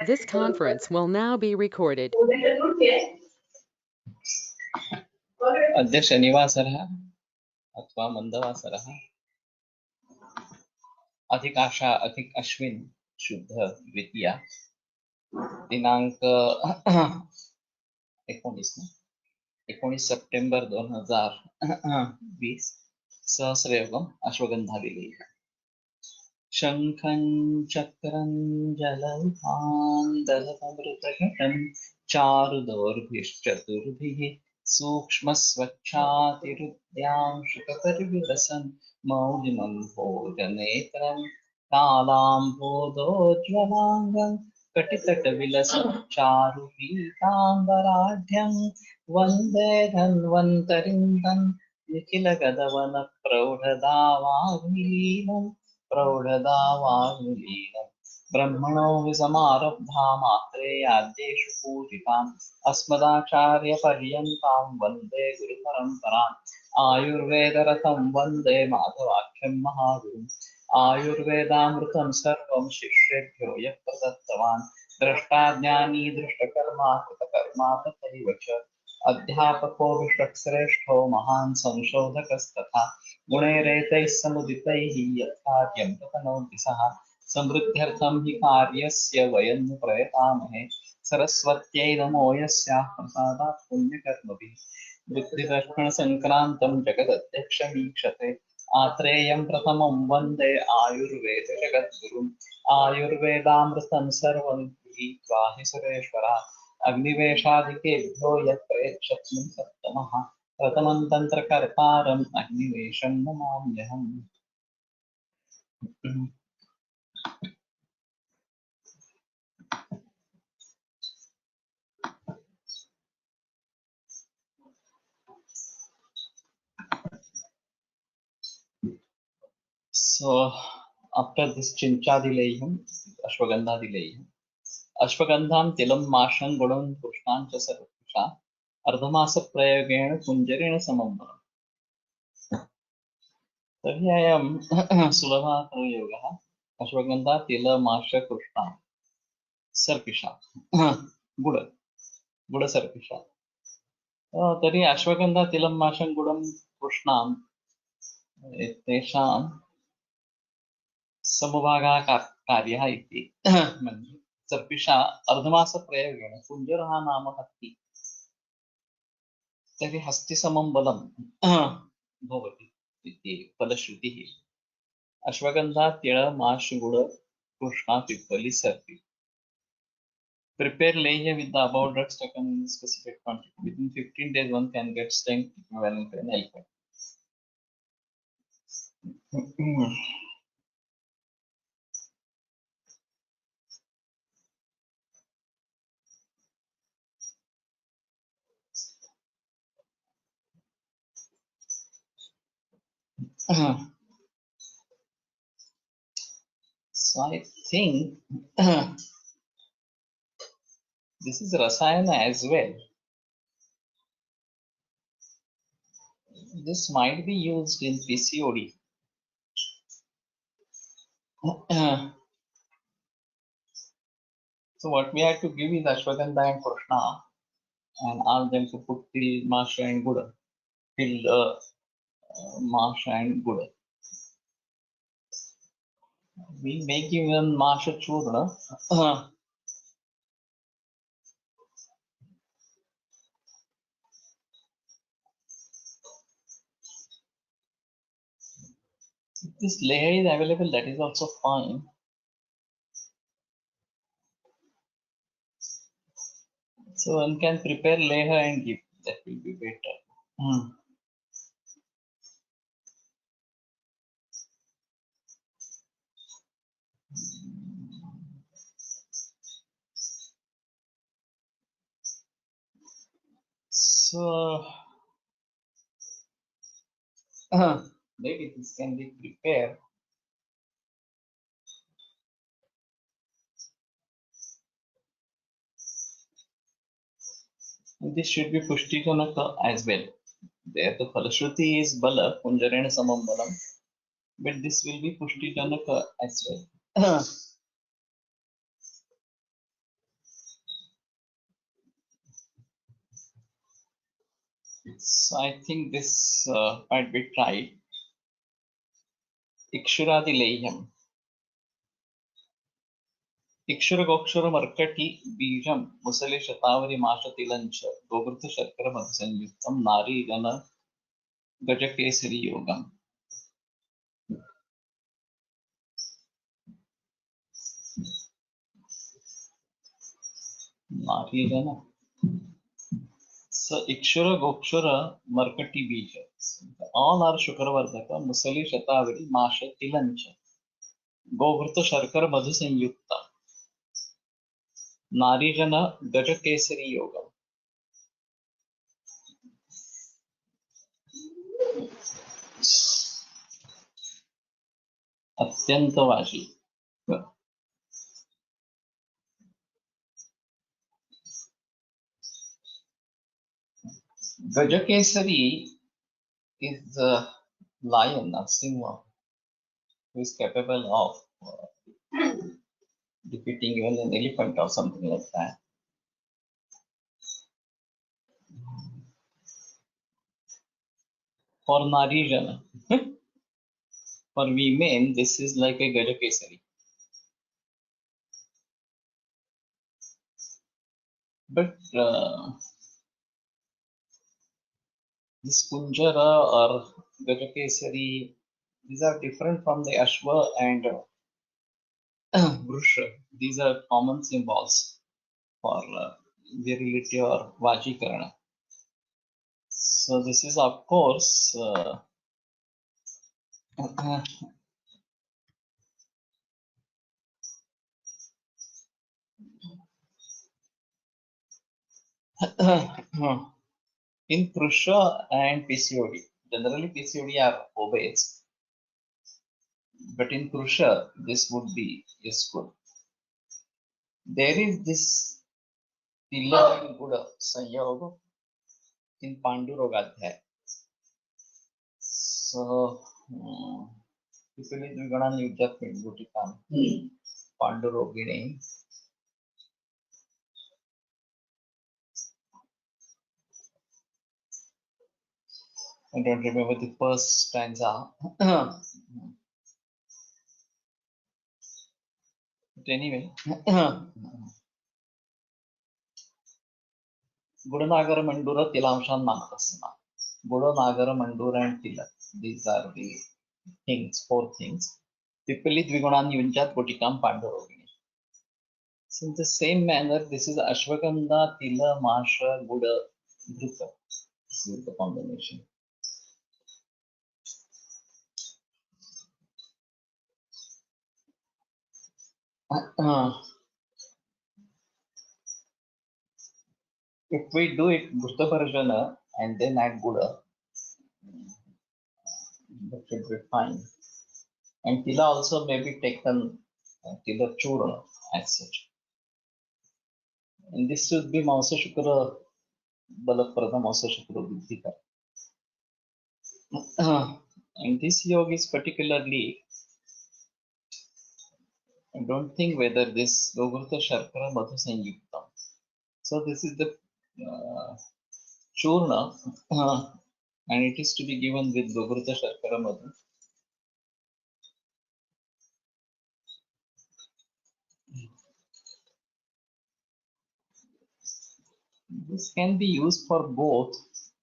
This conference will now be recorded. अद्य शनिवासरः अथवा मंदवासरः अधिक अश्विन शुद्ध द्वितीया दिनांक 19 सप्टेंबर 2020 सहस्रयोगम अश्वगंधा विलेय शंखं चक्रं जलधान्दलमृतघटं चारुदौर्भिश्चतुर्भिः सूक्ष्मस्वच्छातिरुद्यांशुकपरिविलसन् मौलिमं भोजनेत्रं कालाम्भोदोज्ज्वलाङ्गं कटितटविलसन् चारुपीताम्बराढ्यं वन्दे धन्वन्तरिं तं निखिलगदवनप्रौढदावाग्निलीनं प्रौढदावाग्निलीनं ब्रह्मणो हि समारब्धा मात्रेयाद्येषु पूजिताम् अस्मदाचार्यपर्यन्तां वन्दे गुरुपरम्पराम् आयुर्वेदरथं वन्दे माधवाख्यं महागुरुम् आयुर्वेदामृतं सर्वं शिष्येभ्यो यः प्रदत्तवान् द्रष्टाज्ञानी दृष्टकर्मा कृतकर्मा तथैव च अध्यापको विश्वश्रेष्ठो महान् संशोधकस्तथा गुणैरेतैः समुदितैः यत्कार्यं प्रतनोति सः समृद्ध्यर्थं हि कार्यस्य वयं प्रयतामहे सरस्वत्यै नमो यस्याः प्रसादात् पुण्यकर्मभिः बुद्धिदर्शनसङ्क्रान्तं जगदध्यक्षमीक्षते आत्रेयं प्रथमं वन्दे आयुर्वेदजगद्गुरुम् आयुर्वेदामृतं सर्वं गृहीत्वा हि सुरेश्वरात् अग्निवेशादिकेभ्यो यत्प्रयच्छत्नं सप्तमः प्रथमं तन्त्रकर्तारम् अग्निवेशं नमाम्यहम्। So after this Chinchadilayam, Ashwagandhadilayam, Ashwagandham Tilam Masham Gudam Pushtan च सर्वपुषा अर्धमास प्रयोगेण कुंजरेण समम्बरम् तर्हि अयं सुलभः योगः अश्वगन्धा तिल माष कृष्णा सर्पिषा गुड सर्पिषा तर्हि अश्वगन्धा तिलं माषं गुडं कृष्णां तेषां समभागः कार्यः इति मन्ये सर्पिषा अर्धमासप्रयोगेण कुञ्जरः नाम हस्ति तर्हि हस्तिसमं बलं भवति इति फलश्रुतिः अश्वगन्धा तिळ माष गुड कृष्णा पिप्पली सर्पि prepare layya with the above drugs taken in specific quantity. Within 15 days, one can get strength equivalent to an elephant. So I think this is Rasayana as well. This might be used in PCOD. So what we have to give is Ashwagandha and Krishna and ask them to put till Masha and Guda. Till Masha and Guda. We make even Masha Churna. If this layer is available, that is also fine. So one can prepare leha and give. That will be better. So maybe this can be prepared. And this should be Pushtikanaka as well. There the Falashruti is Bala, Punjarena Samam Balam, but this will be Pushtikanaka as well. So I think this might be tried. Ikshuradilehyam. Ikshura markati bijam musale shatavari mashatilancha gogrutha sharkara madhusanyuktam nari gana gajakesari yogam. Nari gana. So Ikshura markati bija. All are Shukravardhaka musali shatavari mashatilancha gogrutha sharkara madhusanyuktam nari gana gajakesari yogam. अत्यंतवाची Gajakesari is a lion, Narasimha, who is capable of defeating even an elephant or something like that. For Narijana, for women, this is like a Gajakesari. But this Kunjara or Gajakesari, these are different from the Ashwa and Vrusha. These are common symbols for virility or Vajikarana. So this is of course in Prusha and PCOD. Generally PCOD are obeyed, but in Prusha this would be useful. There is this Tila and Buddha Sanyoga in Pandurogadhyaya. So typically Dvigana Nivjat Pindutikam Pandurogini. I don't remember the first stanza. But anyway, Gudanagar Mandura Tilamshan Manakasana. Gudanagar Mandura and Tila. These are the things, four things. Typically Dvigana Nivjat Potikam Pandurogini. So in the same manner, this is Ashwagandha, Tila, Masha, Buddha, Dhruta. This is the combination. If we do it Dhruta Parjana and then add Buddha, that should be fine. And Tila also may be taken Tila Churna as such. And this should be Mausa Shukra Balapradam Mausa Shukra Buddhika. And this yoga is particularly, I don't think whether this Gogurta Sharkara Madhu Sanyuktam. So this is the Churna and it is to be given with Gogurta Sharkara Madhu. This can be used for both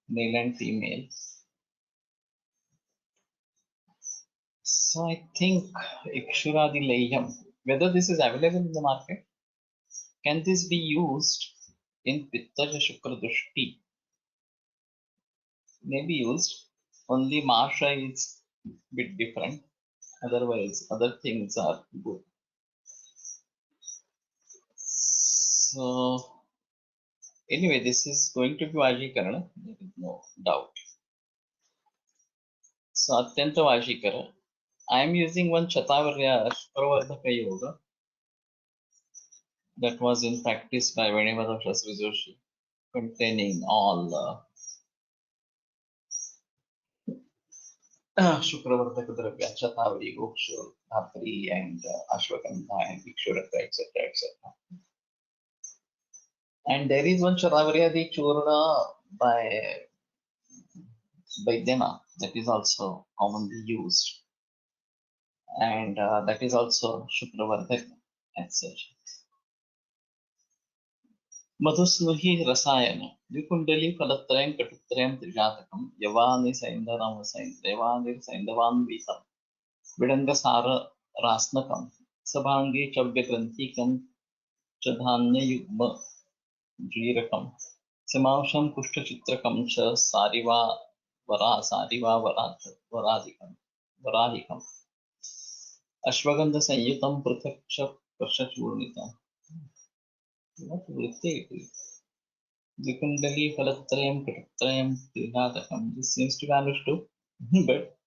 male and female. So I think Ikshuradilayam, whether this is available in the market, can this be used in Pittaja Shukra Dushti? May be used, only Masha is a bit different, otherwise other things are good. So anyway, this is going to be Vajikarana, there is no doubt. So Atyanta Vajikara. I am using one Chatavarya Shukravardhaka Yoga that was in practice by Venevada Shastri Joshi, containing all Shukravardhaka Dravya, Chatavari, Gokshu, Dhatri, and Ashwagandha, and Ikshuraka, etc. etc. And there is one Chatavarya Churna by Vaidyanath, that is also commonly used, and that is also Shukravardhak as such. मधुस्नुहि रसायन द्विकुंडली फलत्रयं कटुत्रयं त्रिजातकं यवानि सैन्धवं सैन्धवानि सैन्धवान्वितं विडङ्गसार रास्नकं सभाङ्गे च व्यग्रन्थिकं च धान्ययुग्म जीरकं समांशं कुष्ठचित्रकं च सारिवा वराधिकं वराहिकम् अश्वगन्धसंयुतं पृथक् च प्रशचूर्णितम्. What वृत्ति it is? Vikundali Falatrayam Katatrayam Trihatakam. This seems to be understood, but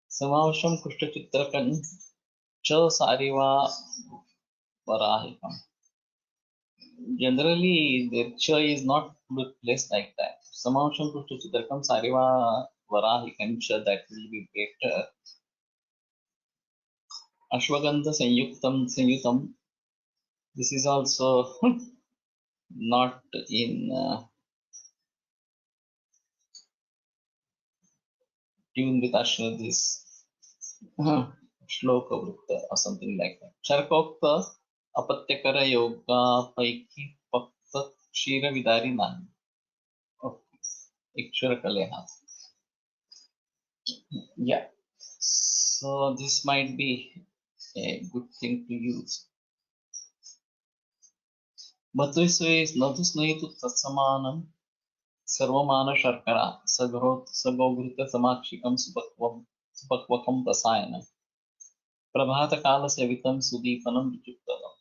Samavasham Kushta Chitrakan Cha Sariva Varahikam. Generally, the Cha is not placed like that. Samavasham Kushta Chitrakam Sariva Varahikam Cha, that will be better. Ashwagandha Sanyutam. This is also not in tune with this श्लोक वृत्त or something like that. शर्कोक्त अपत्यकर yoga पैकी फक्त क्षीर विदारी नाही. अक्षर कले हा. Yeah. So this might be a good thing to use. मधुस्नेहितु तत्समानं सर्वमान शर्करा सगोघृत समाक्षिकं सुपक्वकं रसायनं प्रभातकाल सेवितं सुदीपनं विचुक्तम्.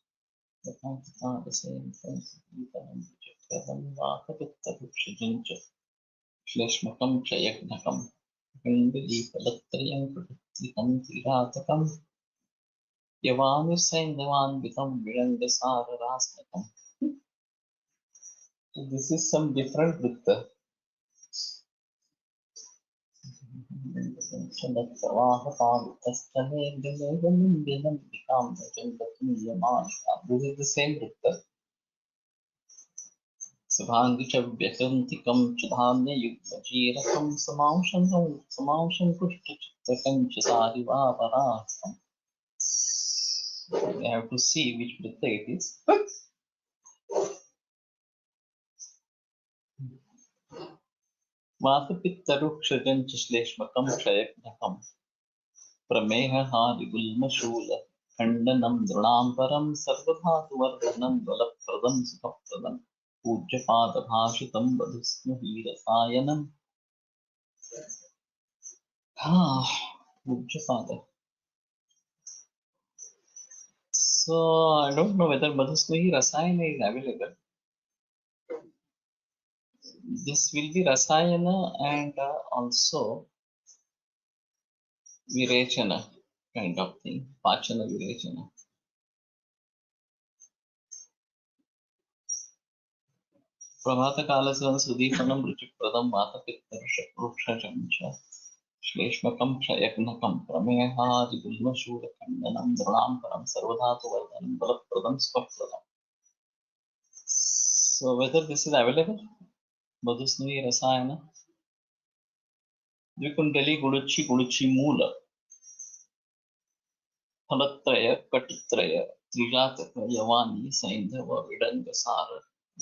श्लेष्मकं च यज्ञकं पिण्डलीफलत्रयं कृतं त्रिरातकं यवानिर्सैन्धवान्वितं विडङ्गसाररास्नकम्. This is some different vritta. This is the same vritta. Subhangi च व्यसन्तिकं च धान्ययुग्मजीरकं समांशं कुष्ठचित्रकं च सारिवापराहम्. I have to see which vritta it is. वातपित्तरुक्षजं च श्लेष्मकं क्षयघ्नकं प्रमेहहारिगुल्मशूल खण्डनं नृणाम्बरं सर्वधातुवर्धनं बलप्रदं सुखप्रदं पूज्यपादभाषितं वधुस्नुहीरसायनं. पूज्यपाद. So I don't know whether Madhusnuhi Rasayana is available. This will be Rasayana and also Virechana kind of thing. Pachana Virechana. प्रभातकालस्य सुदीपनं रुचिप्रदं वातपित्तवृक्षजं च श्लेष्मकं क्षयघ्नकं प्रमेहादिगुल्मशूलखण्डनं नृणाम्बरं सर्वधातुवर्धनं बलप्रदं सुखप्रदम्. So whether this is available? Madhusnuhi Rasayana. द्विकुंडली गुड़ुची मूल फलत्रय कटुत्रय त्रिजातक यवानी सैंधव विडंग सार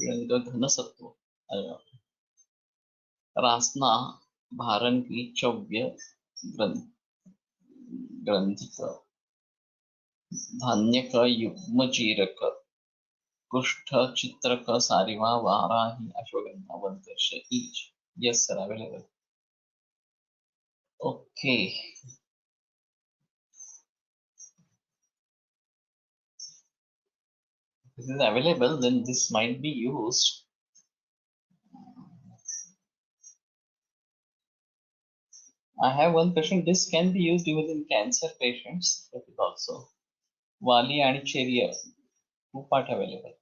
विडंग घनसत्व रासना भारंगी चव्य ग्रंथिक धान्यक युग्मचीरक कुष्ठ चित्रक सारिवा Varahi ashwagandha वंदर्श each. Yes sir, available. Okay. This is available, then this might be used. I have one question. This can be used even in cancer patients. That is also Wali and Cheria, two part available.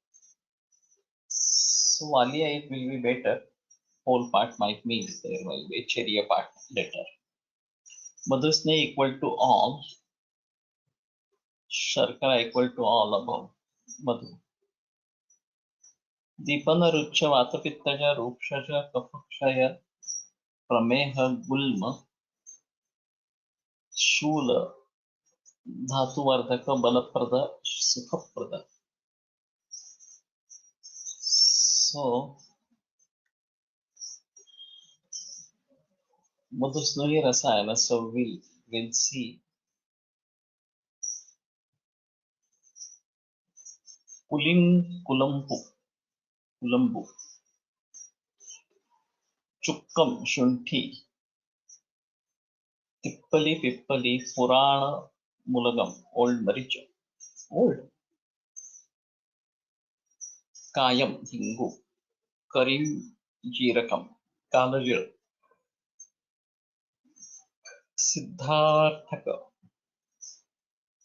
So Wali it will be better. Whole part might mean there will be Cheria part later. Madhusne equal to all. Sharkara equal to all above. Madhu. Deepana Rucha Vatapittaja Rupshaja Kapakshaya प्रमेह गुल्म Shool धातुवर्धक बलप्रद सुखप्रद. So मधुस्नुही रसायन. So we'll see. कुलंपु कुलंबु. चुक्कम शुंठी. तिप्पली पिप्पली पुराण मुलगम old मरीच. Old. कायम हिंगू. करीम जीरकम कालजीर. सिद्धार्थक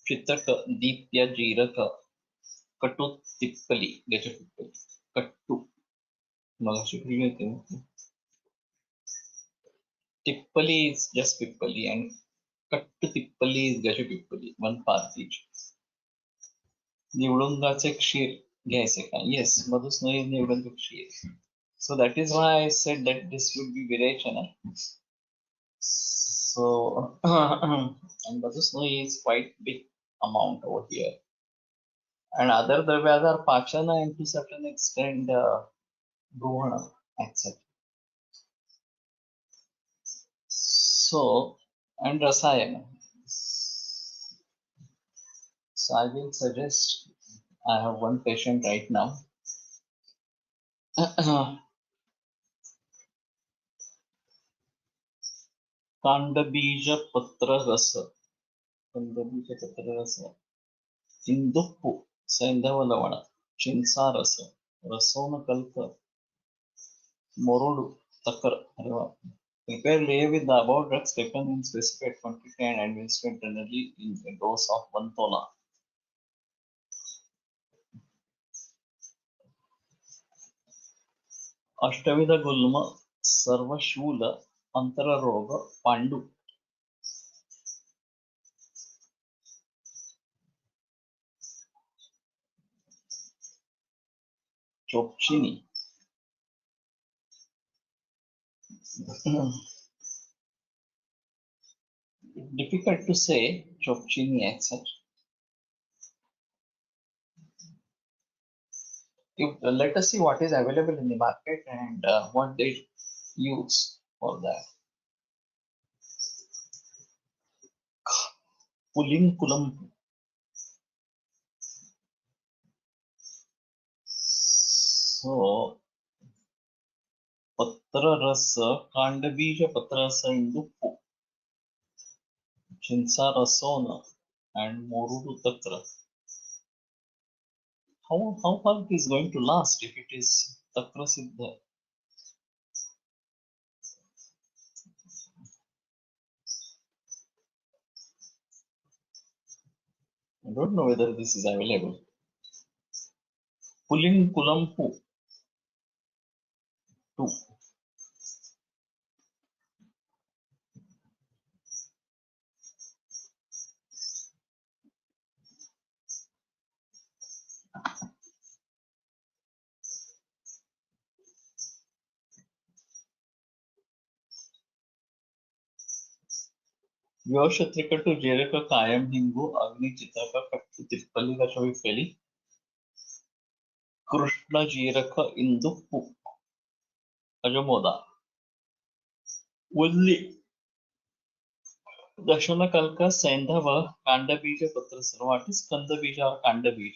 चितक दीप्य जीरक. कटु तिप्पली गज पिप्पली. कट्टू मग Tippali is just Pippali and Kattu Tippali is Gaja Pippali, one part each. निवडुंगाचे क्षीर घ्यायचे का? Yes, मधुस्नयी निवडुंग क्षीर. So that is why I said that this would be Virechana. So and Madhusnoyi is quite big amount over here. And other dravyas are Pachana and to certain extent Bruhana, etc. So, and Rasayana. So I will suggest, I have one patient right now. कांडबीज पत्र रस. कांडबीज पत्र रस. इंदुप्पु सैंधव लवण. चिंचा रस. रसोन कल्प. मोरुडु तकर. Prepare lay with the above drugs taken in specified quantity and administered generally in a dose of 1 tola. अष्टविध गुल्म सर्वशूल अंतररोग Pandu. चोपचिनी. Difficult to say chopchini as such. Let us see what is available in the market and what they use for that. Kulam. So patra rasa, kandabija patra rasa induppu, chinsa rasona and morudu takra. How long it is going to last if it is takra siddha? I don't know whether this is available. Kulampu 2. योषत्रिकटु जेरक कायम हिंगू अग्नि चित्रक कट्टु तिप्पली गशविफली कृष्ण जीरक इंदुप्पु अजमोदा उल्ली दशन कल्क सैंधव कांडबीज पत्र. What is कंदबीज or कांडबीज?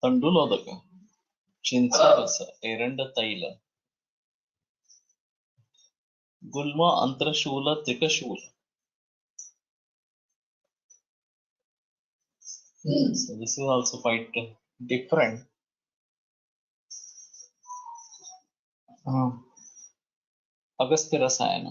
तंडुलोदक. चिंचा रस. एरंड तैल. गुल्म अंतरशूल त्रिकशूल. So this is also quite different. Agastya रसायन.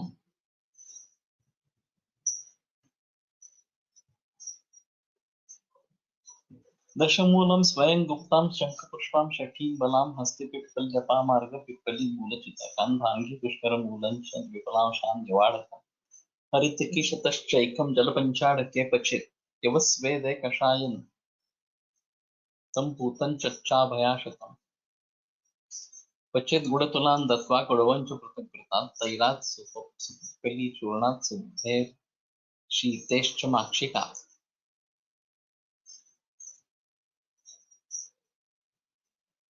दशमूलम स्वयं गुप्ताम शंखपुष्पाम शठीं बलाम हस्ते पिप्पल जपा मार्ग पिप्पली मूलचिता कांधांगी पुष्कर मूलं विपलाम शान जवाड़कम हरितकी शतश्चैकम जलपंचाड़के पचित यवस्वेदे कषायन तम पूतन चच्चा भयाशतम क्वचित गुडतुलां दत्वा कुडवंच पृथक्कृता तैलात सुपिप्पली चूर्णात सिद्धे शीतेश्च माक्षिका.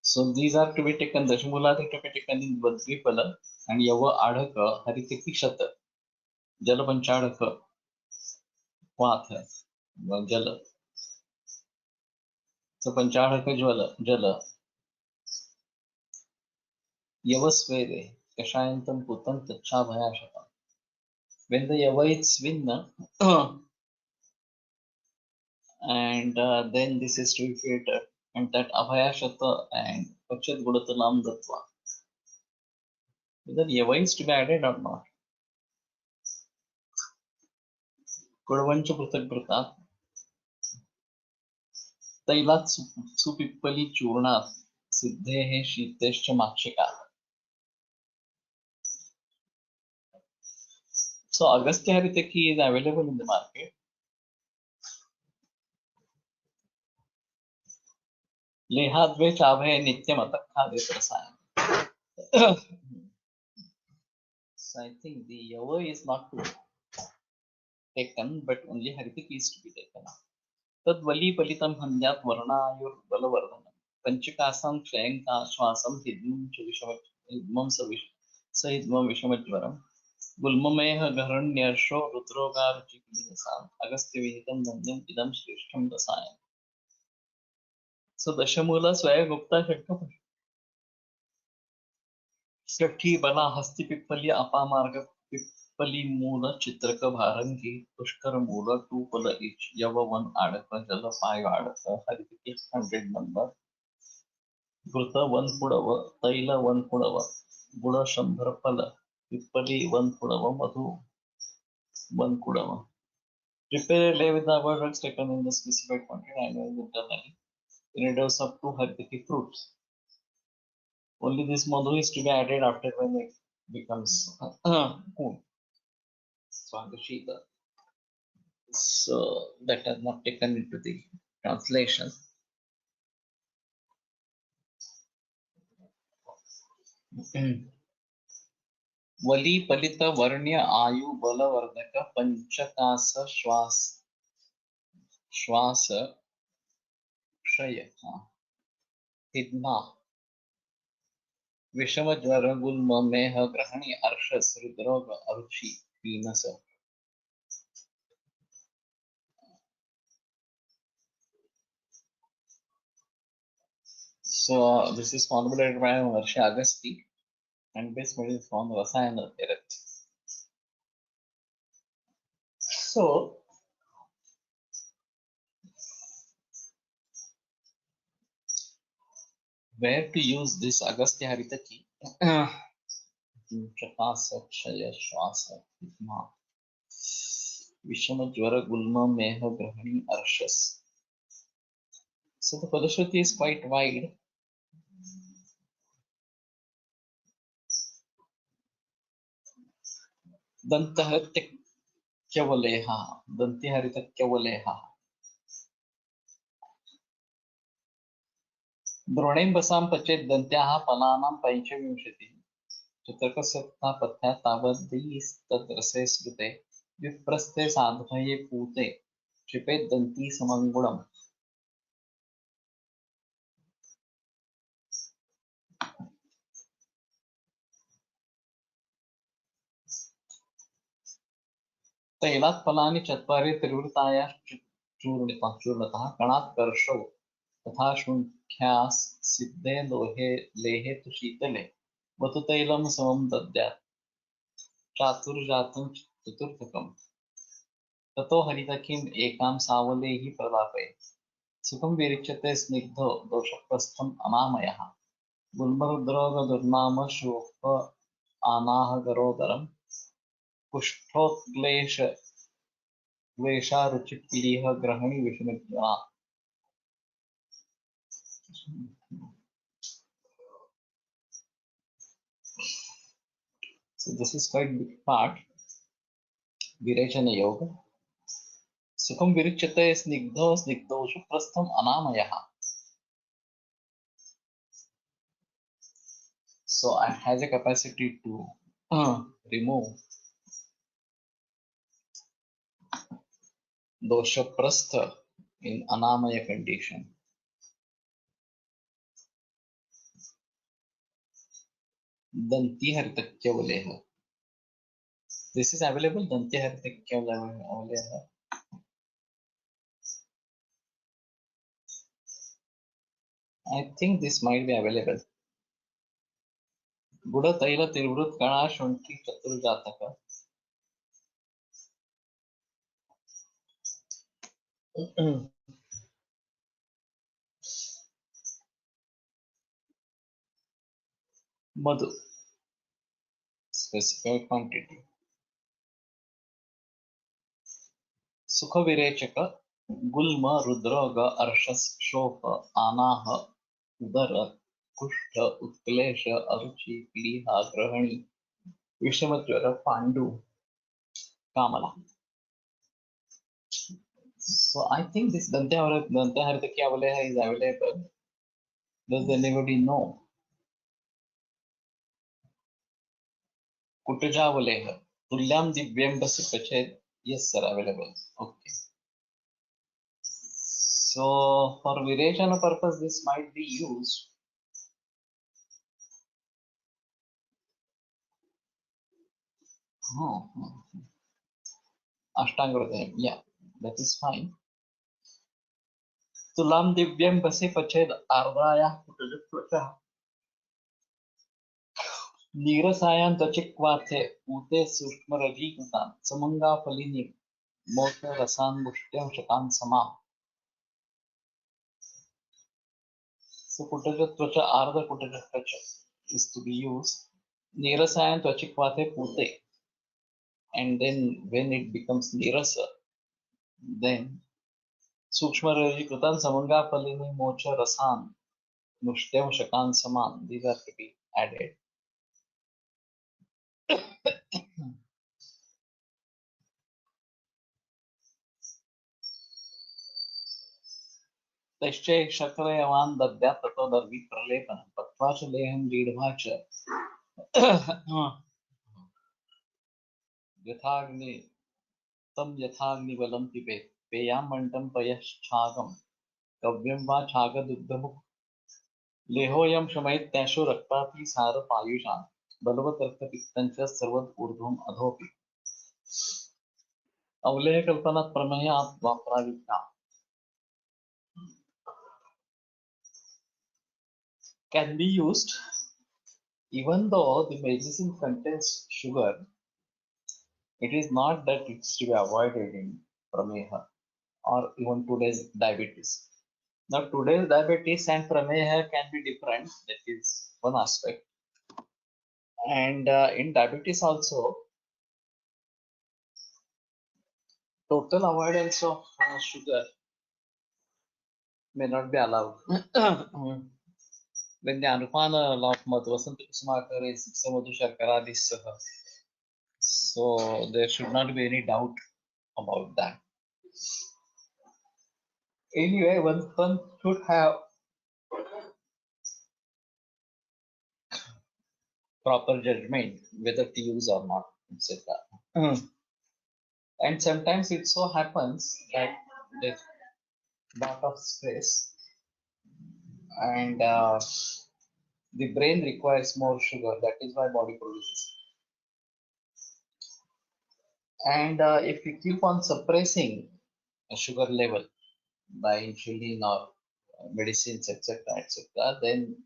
So these are to be taken, दशमूलात to be taken in द्विफल and यव आढक हरितिकी शत जल पंचाढक वाथ जल. So पंचाढक जल यवस्वेदे कषायंतं पुतं तच्छा भयाशता. When the yava is swinna and then this is to be filtered and that abhaya shata and pachat gudatalam datva, whether yava is to be added or not. Kudavancha prutak tailat supippali churnat siddhehe shitescha makshika. So Agastya Haritaki is available in the market. Lehadve chabhe nityam atakhade prasayam. So I think the yava is not to be taken, but only Haritaki is to be taken. Tad vali palitam hamyat varnayur balavardanam. Panchakasam kshayanka श्वासम हिद्मम च विषमत हिद्मम सहिद्मम विषमज्वरम गुल्ममेह गहरण्यर्षो रुद्रोगारुचिकिलसाम अगस्त्य विहितम नंदम इदम श्रेष्ठम रसायन. So Dashmula स्वयंगुप्ता षट्ठी बला हस्ति पिप्पली अपामार्ग पिप्पली मूल चित्रक भारंगी पुष्कर मूल tuple etch यव one आडक जल पाय आडक हरितिकी 100 नंबर घृत वन पुडव तैल वन पुडव गुड 100 फल पिप्पली वन पुडव मधु वन कुडव. Prepare a lay with the above drugs taken in the specified quantity and internally in a dose of 2 Haritaki fruits. Only this madhu is to be added after when it becomes cool. Swagashita. So that has not taken into the translation. वली पलित वर्ण्य आयु बलवर्धक पंचकास श्वास क्षय हिद्मा विषम ज्वर गुल्म मेह ग्रहणी अर्शस हृदरोग अरुचि Venus. So this is formulated by Maharishi Agasti and base is from Rasayana Therapy. So where to use this Agastya Haritaki? Chakasa Kshaya Shwasa Hitma Vishama Jvara Gulma Meha Grahani Arshas. So the Padashruti is quite wide. Dantahatyavaleha Dantiharitakyavaleha द्रोणें बसां पचेत दंत्याः फलानां पंचविंशतिः चित्रकसत्ता पथ्या तावद्दीस्तद्रसे स्मृते विप्रस्थे साधभये पूते क्षिपेत दंती समंगुणम्. तैलात् फलानि चत्वारि त्रिवृतायाः चूर्णतः कणात् कर्षौ तथा शुंख्यास् सिद्धे लेहे तु शीतले वतुतैलं समं दद्यात् चातुर्जातं चतुर्थकम्. ततो हरितकीम् एकां सावलेहि प्रलापये सुखं विरिच्यते स्निग्धो दोषप्रस्थम् अनामयः गुल्मरुद्रोग दुर्नाम शोक आनाहगरोदरम् कुष्ठोत्क्लेश क्लेशारुचिपीडिह ग्रहणी विषमज्वरा. So this is quite big part. Virechana yoga. Sukham virichate snigdho snigdoshu prastham anamayaha. So it has a capacity to remove doshaprastha in anamaya condition. Dantihartakyavaleha. This is available. Dantihartakyavaleha. I think this might be available. Buddha Taila Tirvrut Kana Shunti Chaturjataka. Madhu. Specified quantity. Sukha Virechaka. Gulma Rudraga Arshas Shoka Anaha Udara Kushta Utklesha Aruchi Pliha Grahani Vishamatwara Pandu Kamala. So I think this Dantahartakyavaleha is available. Does anybody know? Kutajavaleha. Tulyam Divyam Basipachet. Yes, sir, available. Okay. So for Virechana purpose, this might be used. Ashtanga, yeah, that is fine. Tulam Divyam Basipachet Ardaya Kutajatvacha. नीरसायां त्वचिक्वाथे ऊते सूक्ष्मरजीकृतां समङ्गाफलिनी मोक्षरसान् मुष्ट्यं शतान् समाम्. So Kutajatvacha Ardha Kutajatvacha is to be used. Nirasayan Tvachikvate Pute. And then when it becomes Nirasa, then Sukshma Raji Krutan Samanga Palini Mocha Rasan Nushtem Shakan Saman. These are to be added. Tashche Shakrayavan Dadya Tato Darvi Pralepan Patvacha Leham Leadvacha Yathagni Tam Yathagni Valam Tipe Peyam Mantam Payaschagam Kavyam Va Chaga Duddhamuk लेहोयम शमयित तैशो रक्तापि सार पायुषान् बलवत् रक्तपित्तञ्च सर्वत् ऊर्ध्वम् अधोपि अवलेह कल्पना प्रमेयात् वाप्राविता can be used even though the medicine contains sugar. It is not that it's to be avoided in prameha or even today's diabetes. Now today's diabetes and prameha can be different. That is one aspect. And in diabetes also, total avoidance of sugar may not be allowed. When the Anupana of Madhvasanta Kusmakar is Samadhu Sharkaradissaha. So there should not be any doubt about that. Anyway, one should have proper judgment whether to use or not, etc. And sometimes it so happens that there's lot of stress and the brain requires more sugar. That is why body produces. And if we keep on suppressing a sugar level by insulin or medicines, etc., etc., then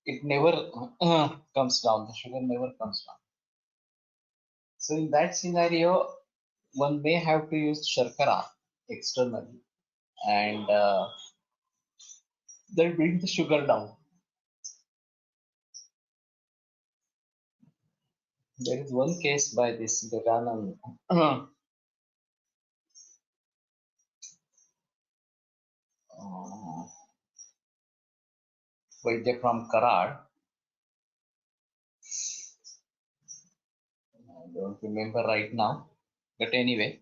it never comes down. The sugar never comes down. So in that scenario, one may have to use sharkara externally, and then bring the sugar down. There is one case by this Gaganand. Vaidya from Karad. I don't remember right now, but anyway.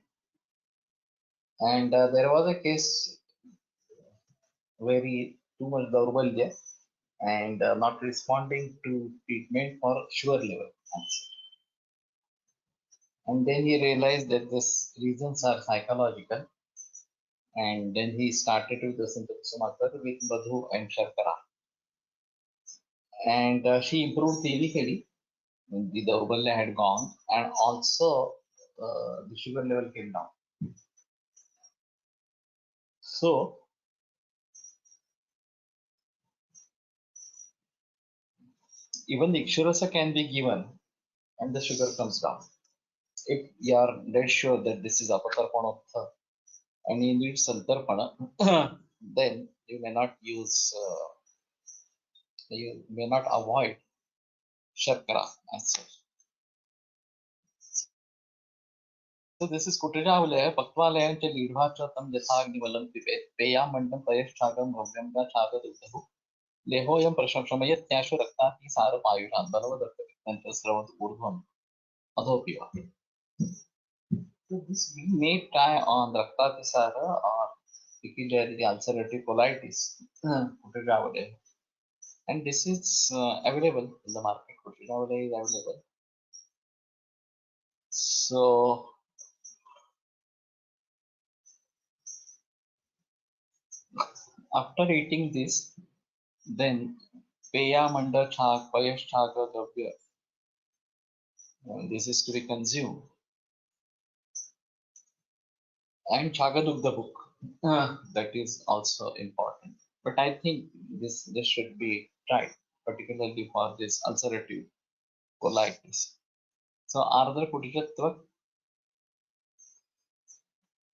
And there was a case where he too much Daurbalya, and not responding to treatment for sugar level cancer. And then he realized that these reasons are psychological, and then he started with the Kusumakar with Madhu and Sharkara. And she improved clinically. The Dauballa had gone, and also the sugar level came down. So, even the Ikshurasa can be given, and the sugar comes down. If you are dead sure that this is Apatarpanotha and you need Santarpana, then you may not use, you may not avoid Sharkara as such. So this is Kutajavale, Pakvale, and Lidhachatam Yasagnivalam Pipet, Peya Mandam Payashagam Bhavyam Chagadutahu, Lehoyam Prashamshamayat Yashu Raktati Sara Payuran, Balavadaka, Sravat Urvam, Adhopiva. So this we may try on Raktati Sara or pituitary ulcerative colitis, Kutajavale. And this is available in the market. Kutajavale is available. So after eating this, then Peya Manda Chak, Payash Chaka Dravya, this is to be consumed. And Chagadugdha book, that is also important. But I think this should be tried, particularly for this ulcerative colitis. So Ardhra Kutijatva,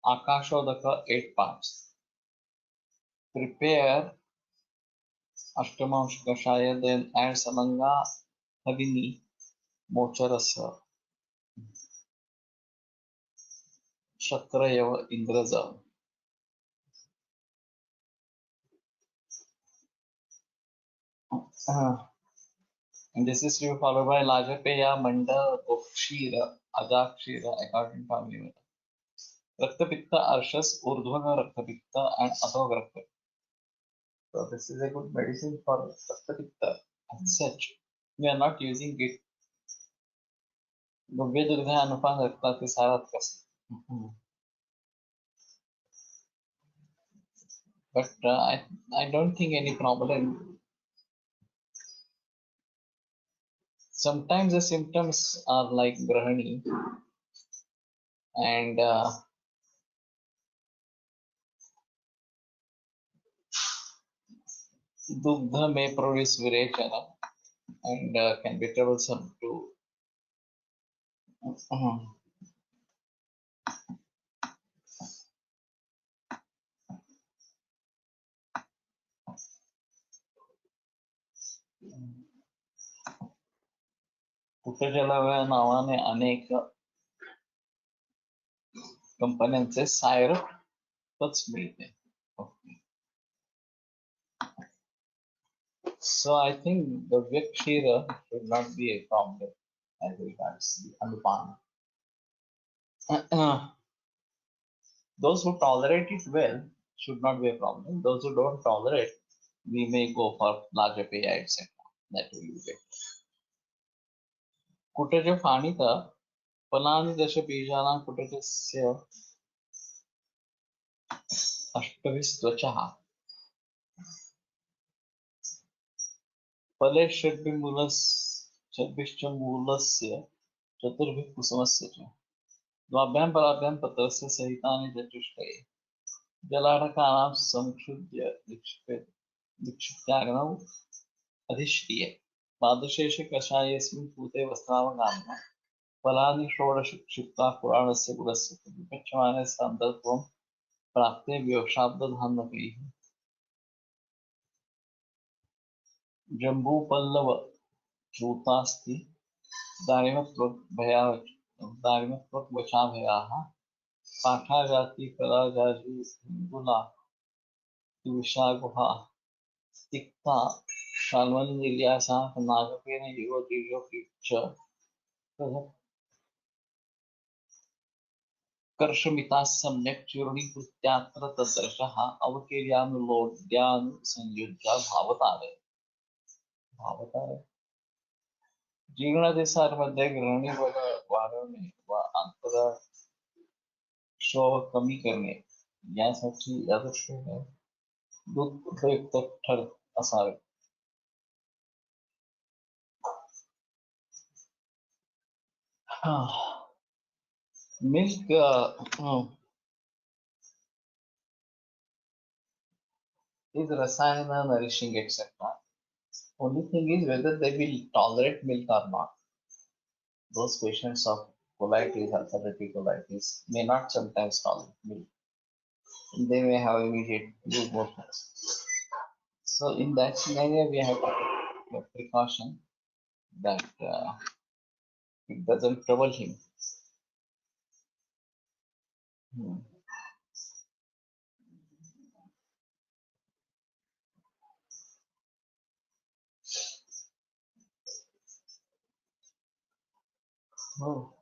Akashodaka 8 parts. Prepare Ashtamam Kashaya, then add Samanga Hadini Mocharasa Shakrayava Indraza. And this is to be followed by Lajapeya Manda Okshira Ajakshira according to family. Raktapitta Arshas Urdhvaga Raktapitta and Adhoga Raktapitta. So this is a good medicine for Raktapitta as such. We are not using it. Gavya Durga Anupan Raktati Sarat Kasi. But I don't think any problem. Sometimes the symptoms are like Grahani and Dugdha may produce Virechana and can be troublesome too. कुटजलव्य नावाने अनेक कंपन्यांचे सायरपच मिळते. So I think the Vikshira should not be a problem as regards the Anupana. Those who tolerate it well should not be a problem. Those who don't tolerate, we may go for larger pay, etc. That will be it. Kutaja Phanita, Panani Dasha Bijana Kutajasya Ashtavisvachaha. Pale should be Mulasya Chaturvik Kusamasya. Dvabhyam Parabhyam Patasya Sahitani Jatushkaye. Jaladakaram Samkshudya Dikshityagnam Adhishtiye. Padashesha Kashayasmin Pute Vastravagamna. Palani Shodashukta Puranasya Gurasya Pachamane Sandatvam Prapte Vyoshabda Dhannapi. Jambu Pallava Chutasti Darimatvak Vachabhayaha Patha Jati Kala Jaju Gula Vishaguha Tikta Shalman Nilyasa Nagapena Yogati Yokicha कर्षमिता सम्यक चूर्णीकृत्यात्र तदर्शः अवकेर्यानुलोड्यानु संयुज्य भावतारे. भावतारे जीवनातील सारमध्ये गृहिणी वाढवणे व आंतरस्राव कमी करणे यासाठी या दृष्टीने दूध उपयुक्त ठरत असावे. Milk is rasayana nourishing etc. Only thing is whether they will tolerate milk or not. Those patients of colitis, ulcerative colitis may not sometimes tolerate milk. They may have immediate loose motions. So in that scenario, we have to take a precaution that it doesn't trouble him. Hmm. Oh,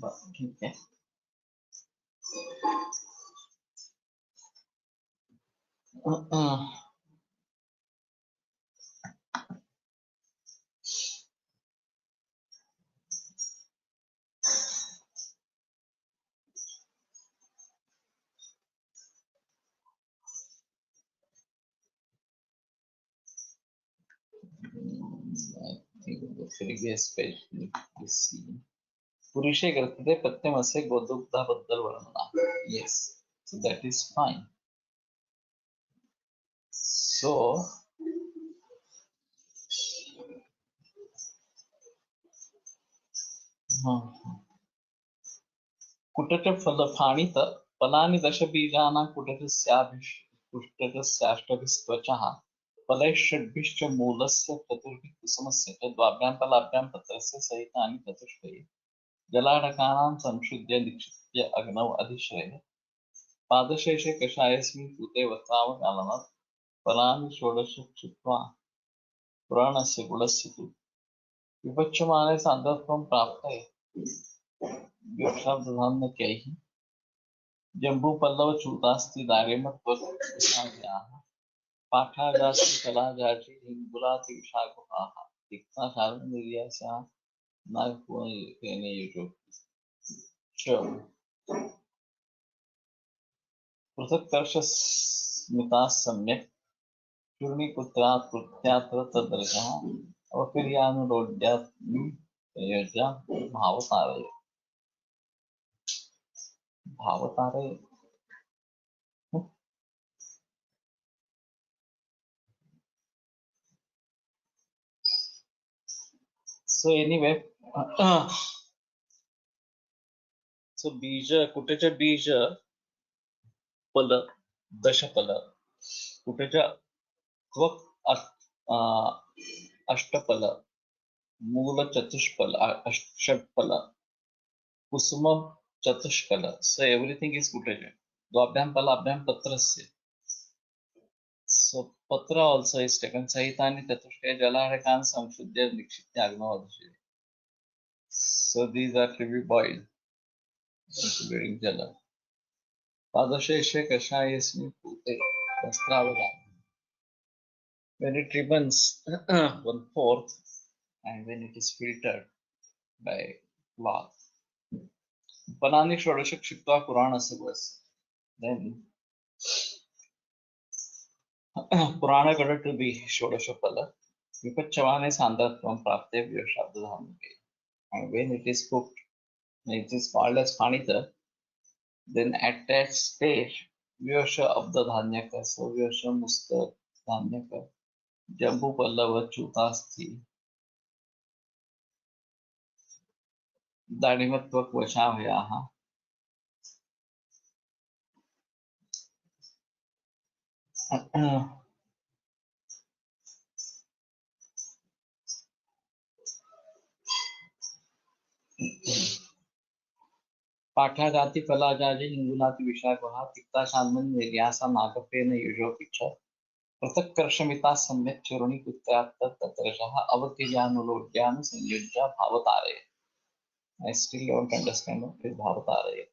but okay. I think the previous page need to see. पुरुषे ग्रथते पथ्यमसे गोदुग्धाबद्दल वर्णन आहे. Yes, so that is fine. So कुटच फल फाणित फलानि दश बीजानां कुटचस्याष्टभिस्त्वचः फलैषड्भिश्च मूलस्य चतुर्भिः कुसुमस्य च द्वाभ्यां फलाभ्यां पत्रस्य सहितानि चतुष्टये जलाढकानां संशुद्ध्य निक्षिप्य अग्नौ अधिश्रयः पादशेषे कषायस्मिन् पूते वस्त्रावकालनात् फलानि षोडश क्षिप्त्वा पुराणस्य गुणस्य तु विपच्यमाने सान्धत्वं प्राप्ते योषाब्दधान्यकैः जम्बूपल्लवच्युतास्ति दारिमत्वसाभ्याः पाठाजाति कलाजाति हिङ्गुलाति विशाखुपाः तिक्ताशालनिर्यास्याः नागपूर्णेन युजो च पृथक्कर्षस्मिताः सम्यक् चूर्णीपुत्रात् कृत्यात्र तदृशः अवक्रियानुरोध्यात्मयोज्या भावतारय भावतारय. So anyway, so बीज कुठेच्या बीज फल दशफल कुठेच्या क्वक अष्टफल मूल चतुष्फल षटफल कुसुम चतुष्फल. So everything is कुठेच्या द्वाभ्यां फलाभ्यां पत्रस्य. So patra also is taken sahitani chatushkaya jalahakan samshuddya nikshitya agnavadasya. So these are to be boiled, including jala. Padasheshe kashayasmi pute vastravadam. When it ribbons 1/4 and when it is filtered by cloth. Panani षोडश क्षिप्त्वा पुराणस्य गुणस्य. Then पुराणगढ़ to be षोडश फल विपच्यमाने सान्धत्वं प्राप्ते व्योषाब्दधान्यके. And when it is cooked, it is called as panita. Then at that stage, vyosha abda dhanyaka, so vyosha musta dhanyaka, jambu pallava chutasthi, दाढिमत्वक वशाभयाः पाठाजाति फलाजाति हिंगुलाति विशाखः तिक्ताशान्मन् निर्यासा नागफेन युजोऽपि च पृथक्कर्षमिता सम्यक् चूर्णीकृत्यात् तत्रशः अवतिर्यानुलोड्यानुसंयुज्य भावतारय. I still don't understand what is भावतारय.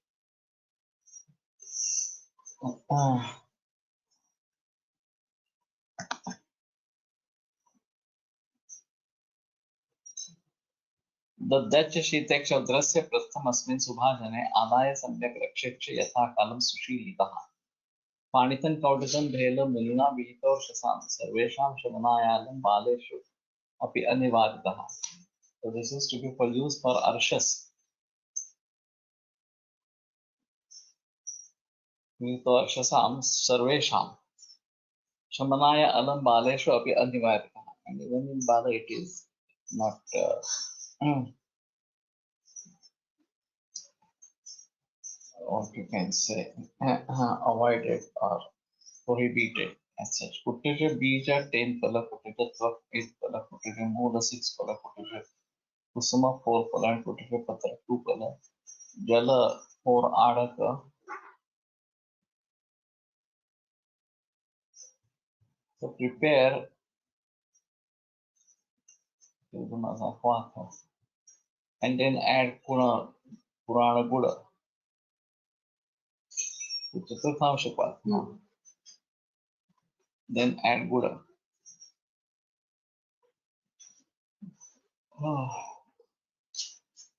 दद्याच्च शीते क्षौद्रस्य प्रस्थमस्मिन् सुभाजने आदाय सम्यक् रक्षेक्ष यथा कालं सुशीलितः पाणितं कौटितं भेल मुनिना विहितोर्षसां सर्वेषां शमनायालं बालेषु अपि अनिवारितः. So this is to be produced for Arshas. विहितोर्षसां सर्वेषां शमनाय alam baleshu api anivaryatah. And even in Bala it is not what you can say avoided or prohibited as such. Kuttija bija 10 pala, kuttija twak 8 pala, kuttija moola 6 pala, kuttija kusuma 4 pala, and kuttija patra 2 pala, jala 4 adaka. So prepare and then add purana guda. Then add guda.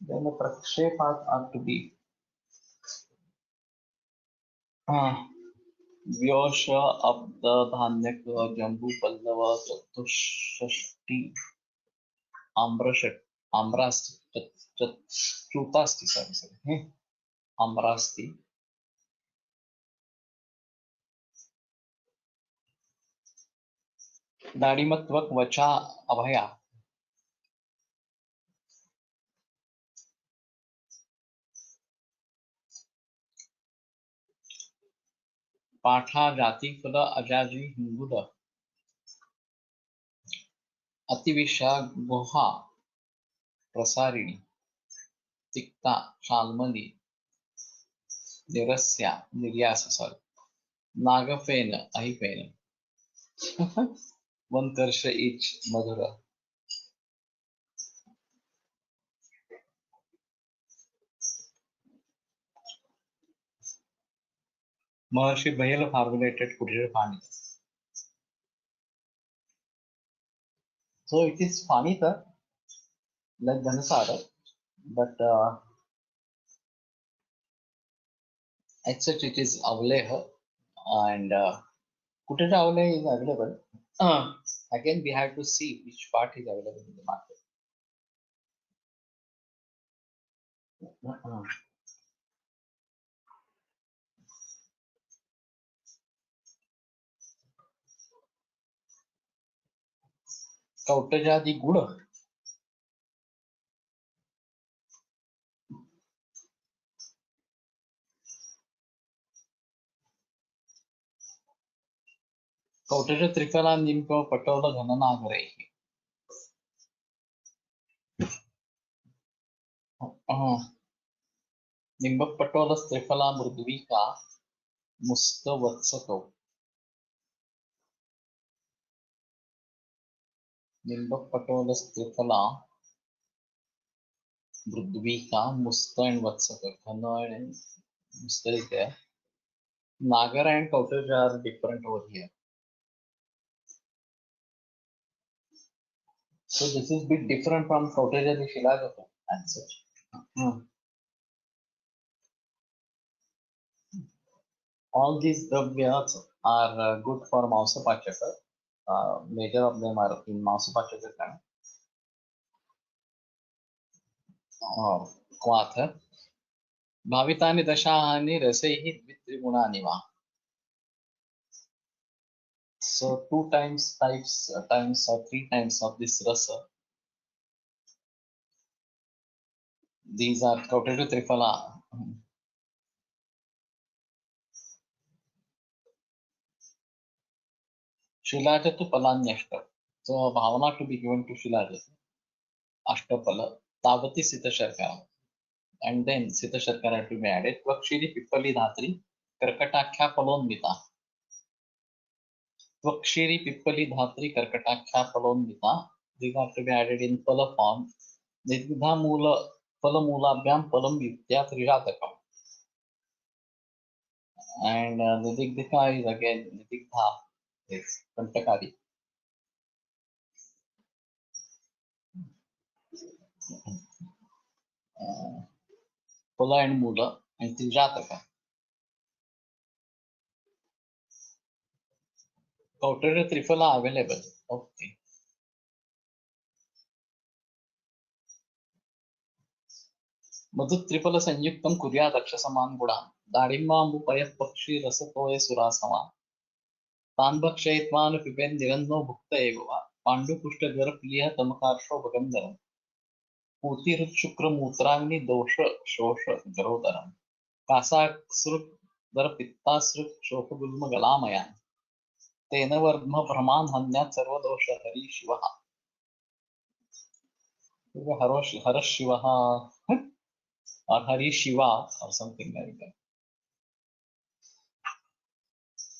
Then the prakshepas are to be व्योश अब्द धान्यक जम्बू पल्लव चतुष्षष्टि आम्रास्ति चूतास्ति sorry आम्रास्ति दाड़ीमत्वक वचा अभया पाठा जाति फल अजाजी हिंगुद अतिविशा गुहा प्रसारिणी तिक्ता शाल्मली निरस्या निर्यास सॉरी नागफेन अहिफेन one karsha each madhura. Maharshi Bahila formulated Kutir Panita. So it is Panita like Dhanasara, but as such it is Avleha and Kutir Avle is available. Again, we have to see which part is available in the market. Kautajadi Guda. Kautaja Trifala Nimko Patola Dhananagare. Nimbak Patola Trifala Murdvika Musta Vatsako. Nimbak Patola Trifala Murdvika Musta and Vatsaka. Khana and Musta is there. Nagar and Kautaja are different over here. So this is bit different from Kautaja the Shilagata and such. All these dravyas are good for Mausapachaka. Major of them are in Mausapachaka kind. Kvatha. Bhavitani dashahani rasaihi vitriguna va. So times or 3 times of this rasa. These are Kautaja Trifala. Shilajatu Palanyashta. So Bhavana to be given to Shilajatu. Ashtapala. Tavati Sita Sharkara. And then Sita Sharkara to be added. Tvakshiri Pippali Dhatri. Karkatakhya Palonmita. Tvakshiri Pippali Dhatri Karkatakhya Palonmita. These are to be added in Pala form. Nididha Mula Palamulabhyam Palam Yutya Trijatakam. And Nidigdhika is again Nidigdha is Kantakari. Pula and Mula and Trijataka. Kautrya Triphala available. Okay. मधु त्रिफल संयुक्तम कुर्यात् अक्ष समान गुणान् दाडिमाम्बुपयः पक्षी रसतोय सुरासमा तान् भक्षयित्वान् पिबेन् निरन्नो भुक्त एव वा पाण्डुपुष्टज्वरप्रियः तमकार्षो भगन्धरम् पूतिरुच्छुक्रमूत्राग्नि दोष शोष गरोदरम् कासासृक् पित्तासृक् शोकगुल्मगलामयान् तेन वर्ध्म भ्रमान् हन्यात् सर्वदोष हरि शिवः हर शिवः or Hari Shiva or something like that.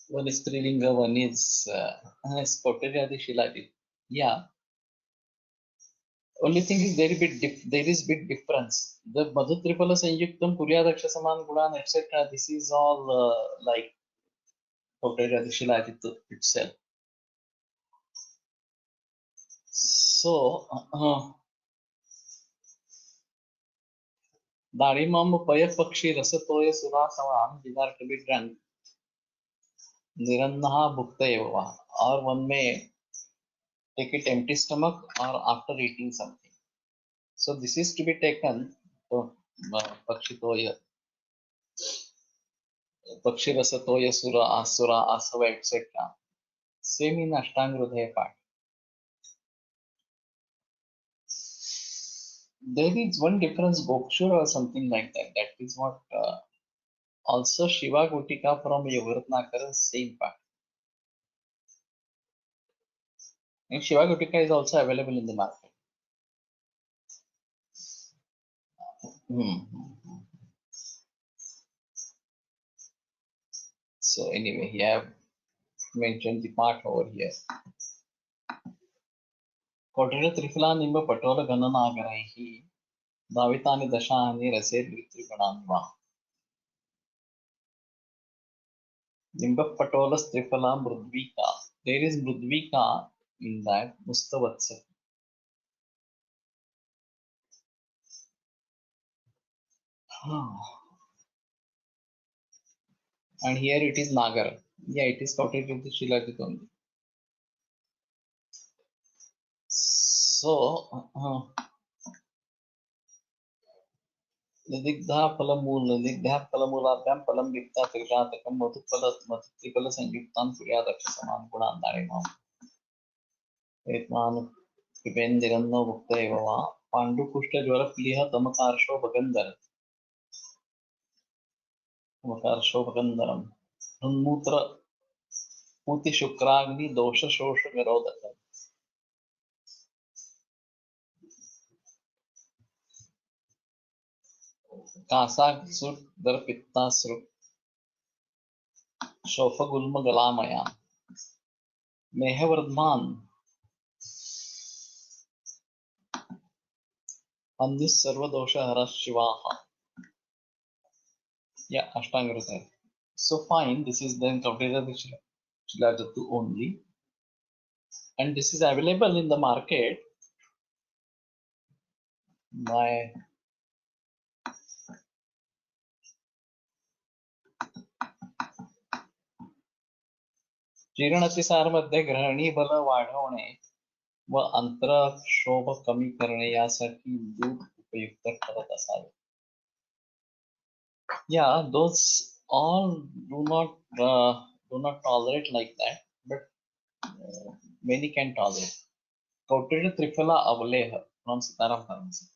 One is Trilinga, one is Kotarya Shilajit. Yeah. Only thing is there is bit difference. The Madhu Tripala Sanyuktam, Kuryadaksha Saman Gunan, etc. This is all like Kotarya Shilajit itself. So Darimam Paya Pakshi Rasatoya Sura Saman, these are to be drunk. Nirannaha Bhukta Eva, or one may take it empty stomach or after eating something. So this is to be taken. So Pakshitoya, Pakshirasatoya Sura, Asura, Asava, etc. Same in Ashtanga part. There is one difference, Gokshur or something like that. That is what also Shiva Gutika from Yogaratnakara, same part. And Shiva Gutika is also available in the market. So anyway, he have mentioned the part over here. Kotarya Trifala Nimba Patola Gananagaraihi Davitani Dashani Raset Vitripananva Nimba Patola Trifala Mrudvika. There is Mrudvika in that Mustavatsa. And here it is Nagar. Yeah, it is quoted with the Shilajit only. So, Nidigdha Palamulabhyam Palam Vikta Trijatakam Matupala Sanjuktan Suryadaksha Saman Gunan Darimam Etman Pipendiranno Bhukta Evava Pandu Kushta Jwara Pliha Tamakarsho Bagandaram Mutra Puti Shukragni Dosha Shosha Garodakam Kasak Sut Darpitta Sruk Shofa Gulma Galamaya Mehavardhan Andis Sarvadosha Hara Shivaha. Yeah, Ashtanga. So fine, this is then Kaviraj Shilajatu only. And this is available in the market by जीर्णतिसार मध्ये ग्रहणी बल वाढवणे व अंतरक्षोभ कमी करणे यासाठी दूध उपयुक्त ठरत असावे. Yeah, those all do not tolerate like that, but many can tolerate. Kautilya Triphala Avaleha from Sitaram Pharmacy.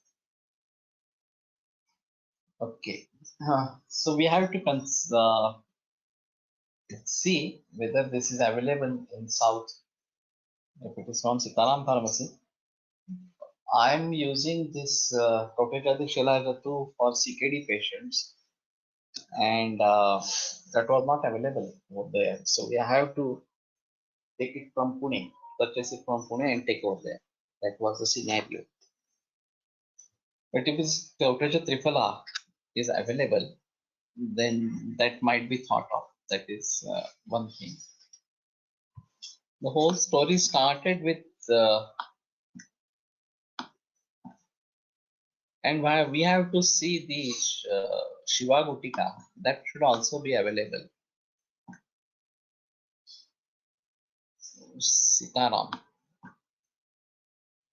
Okay, so we have to see whether this is available in South. If it is from Sitaram Pharmacy, I am using this Kautilya Shilajatu for CKD patients, and that was not available over there. So we have to take it from Pune, purchase it from Pune and take over there. That was the scenario. But if this Kautilya Triphala is available, then that might be thought of. That is one thing. The whole story started with And why we have to see the Shiva Gutika, that should also be available. Sitaram.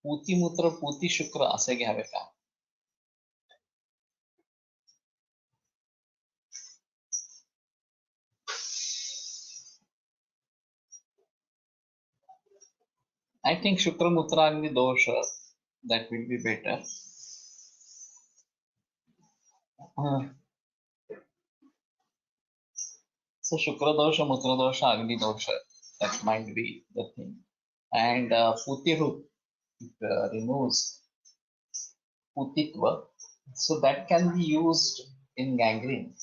Putimutra Puti Shukra असे घ्यावे का? I think Shukra Mutra Agni Dosha, that will be better. So Shukra Dosha, Mutra Dosha, Agni Dosha, that might be the thing. And Putirup removes Putitva, so that can be used in gangrene.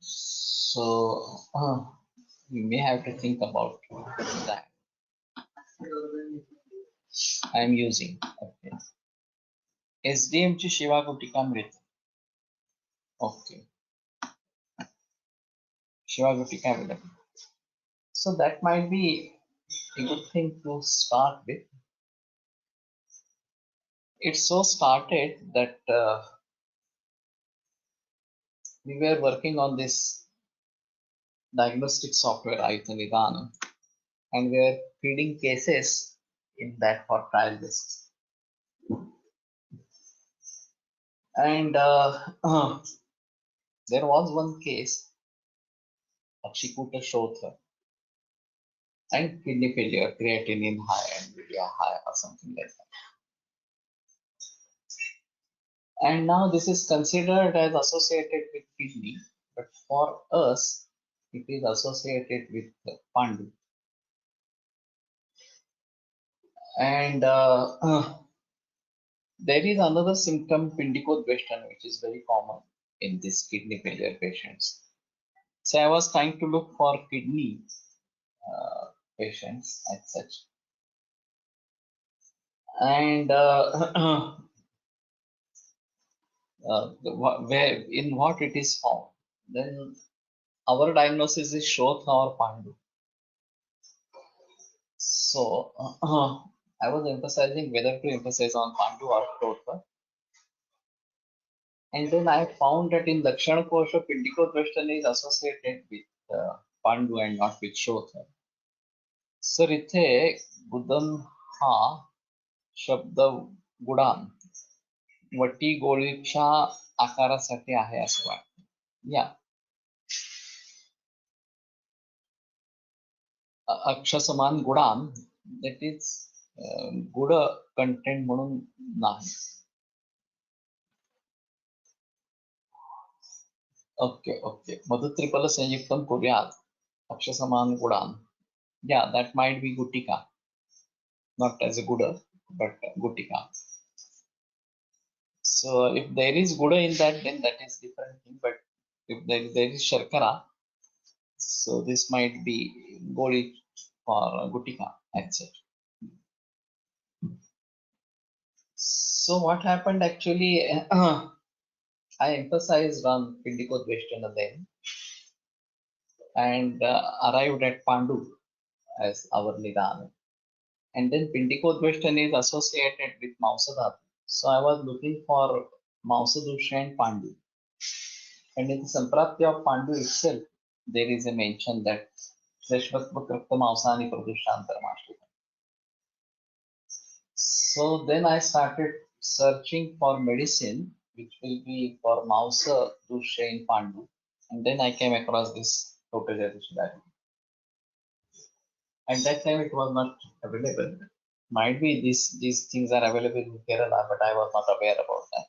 So we may have to think about that. I am using. Okay. SDM ची शिवा गुटिका मिळते. Okay. Shiva Gutika available. So that might be a good thing to start with. It so started that we were working on this diagnostic software Ayuta Nidhanam, and we were feeding cases in that for trial basis. And there was one case, Akshikuta Shotha, and kidney failure, creatinine high and urea high or something like that. And now this is considered as associated with kidney, but for us, it is associated with Pandu. And there is another symptom, Pindicodvestan, which is very common in these kidney failure patients. So I was trying to look for kidney patients as such. And where in what it is found, then our diagnosis is Shotha or Pandu. So I was emphasizing whether to emphasize on Pandu or Shotha. And then I found that in Dakshana Kosha, Pindicodvestan is associated with Pandu and not with Shotha. Sir इथे गुदन हा शब्द गुडान वटी गोळीच्या आकारासाठी आहे असं वाटतं. या अक्षसमान गुडान that is गुड कंटेंट म्हणून नाही. ओके ओके मधुत्रिपल संयुक्तम कुर्यात अक्षसमान गुडान. Yeah, that might be Gutika, not as a Guda, but Gutika. So if there is Guda in that, then that is different thing. But if there is Sharkara, so this might be Goli for Gutika, etc. So what happened actually, I emphasized on Pindicodvestan then and arrived at Pandu as our Nidana. And then Pindicodvestan is associated with Mausadhatu. So I was looking for Mausadusha and Pandu. And in the Samprapti of Pandu itself, there is a mention that Sreshvatvakripta Mausani Pradushantaramashita. So then I started searching for medicine which will be for Mausa Dusha in Pandu. And then I came across this Totajadishidari. At that time it was not available. Might be these things are available in Kerala, but I was not aware about that.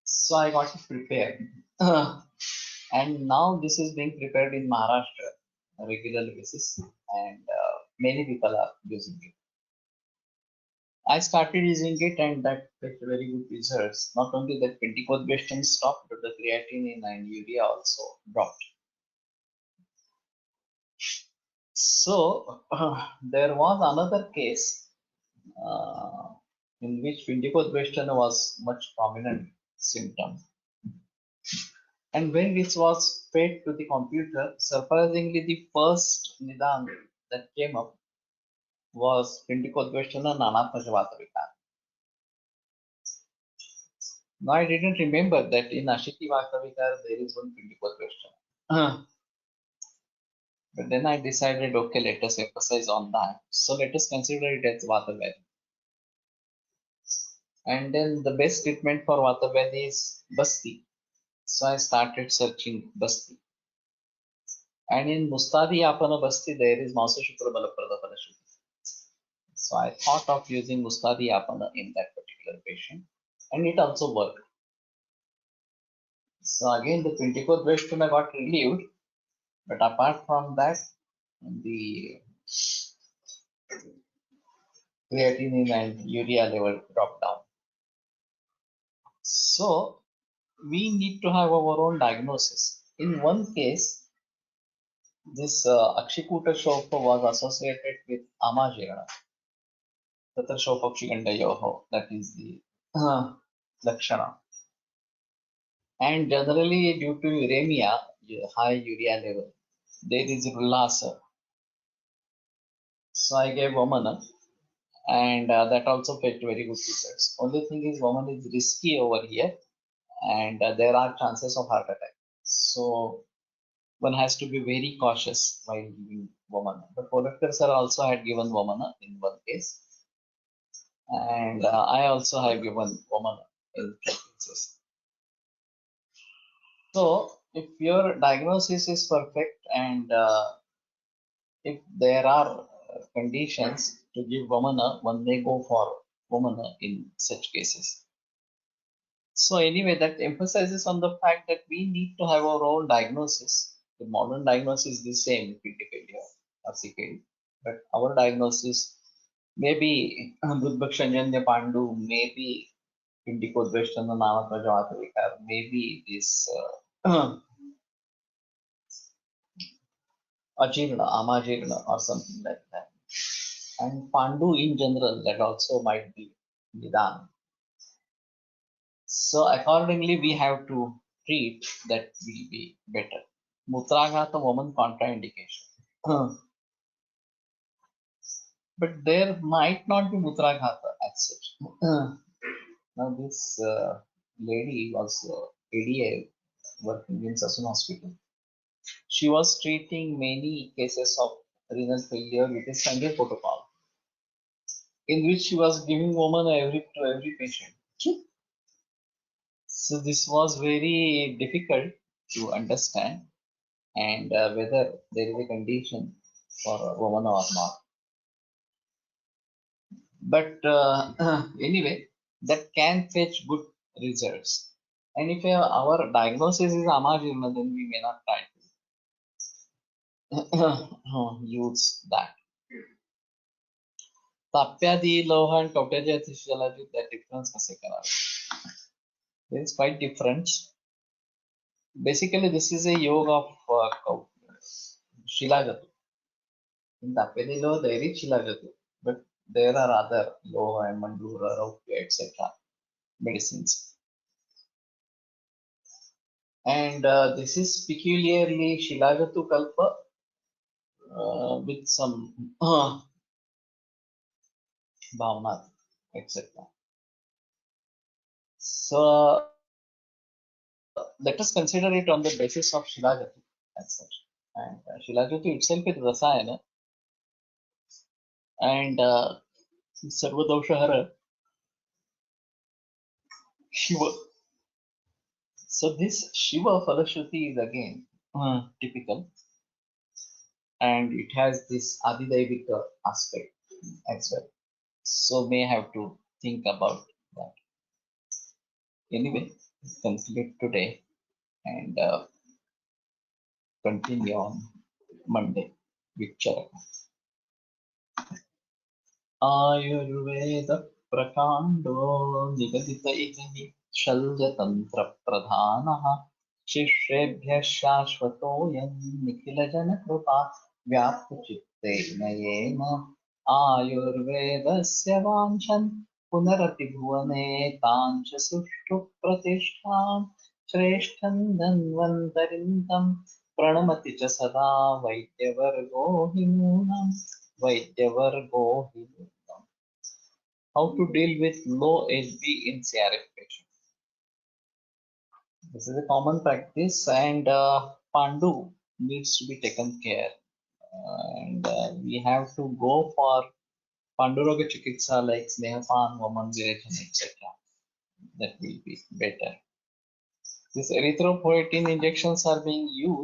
So I got it prepared. And now this is being prepared in Maharashtra on a regular basis, and many people are using it. I started using it, and that fetched very good results. Not only that Pindicodvestan stopped, but the creatinine and urea also dropped. So there was another case in which Pindicodvestan was much prominent symptom. And when this was fed to the computer, surprisingly the first Nidan that came up was Pindikotveshana Nanatmajavatavika. Now I didn't remember that in Ashiki Vatavikar there is one Pindikotveshana. But then I decided, okay, let us emphasize on that. So let us consider it as Vatavyadi. And then the best treatment for Vatavyadi is Basti. So I started searching Basti. And in Mustadi Apana Basti, there is Mausa Shukra Balaprada Parashuddhi. So I thought of using Mustadi Apana in that particular patient. And it also worked. So again, the Pindikotveshana got relieved. But apart from that, the creatinine and urea level dropped down. So we need to have our own diagnosis. In one case, this Akshikuta Shopa was associated with Amajirana. Tatra Shopakshiganda, that is the Lakshana. And generally, due to uremia, high urea level, there is Ullasa. So I gave Vamana, and that also fetched very good results. Only thing is, Vamana is risky over here, and there are chances of heart attack. So one has to be very cautious while giving Vamana. But Polakar sir also had given Vamana in one case, and I also have given Vamana in two cases. So if your diagnosis is perfect and if there are conditions to give Vamana, one may go for Vamana in such cases. So anyway, that emphasizes on the fact that we need to have our own diagnosis. The modern diagnosis is the same, kidney failure or CKD, but our diagnosis may be Budbhakshanjanya Pandu, maybe Pindikotveshana Namatvajavatavika, maybe this Ajirna, Amajirna or something like that. And Pandu in general, that also might be Nidan. So accordingly, we have to treat that will be better. Mutraghata woman contraindication. But there might not be Mutraghata as such. Now this lady was ADA working in Sasun Hospital. She was treating many cases of renal failure with a standard protocol, in which she was giving woman to every patient. So this was very difficult to understand, and whether there is a condition for a woman or not. But anyway, that can fetch good results. And if our diagnosis is Amajirna, then we may not try to use that. Tapyadi Loha and Kautaja physiology, that difference कसे करावे? There is quite difference. Basically, this is a yoga of Shilajatu. In Tapyadi Loha, there is Shilajatu, but there are other Loha and Mandura, Raupya, etc. medicines. And this is peculiarly Shilajatu Kalpa with some Bhavnath, etc. So let us consider it on the basis of Shilajatu as such. And Shilajatu itself is Rasayana, and Sarvadoshahara Shiva. So this Shiva Falashruti is again typical, and it has this Adidevika aspect as well. So may have to think about that. Anyway, conclude today and continue on Monday with Charaka. Ayurveda Prakando Nigaditaihi Shalyatantra Pradhanaha Shishrebhya Shashvatoyam Nikhilajana Krupa Vyaptachitte Nayena Ayurvedasya Vanchan Punarati Bhuvane Tancha Sushtu Pratishtham Shreshtham Dhanvantarintam Pranamati cha sada Vaidyavargo himunam Vaidyavargo Himuttam. How to deal with low HB in CRF patients? This is a common practice, and Pandu needs to be taken care. And we have to go for Panduroga Chikitsa like Snehapan, Vamanvirachan, etc. That will be better. These erythropoietin injections are being used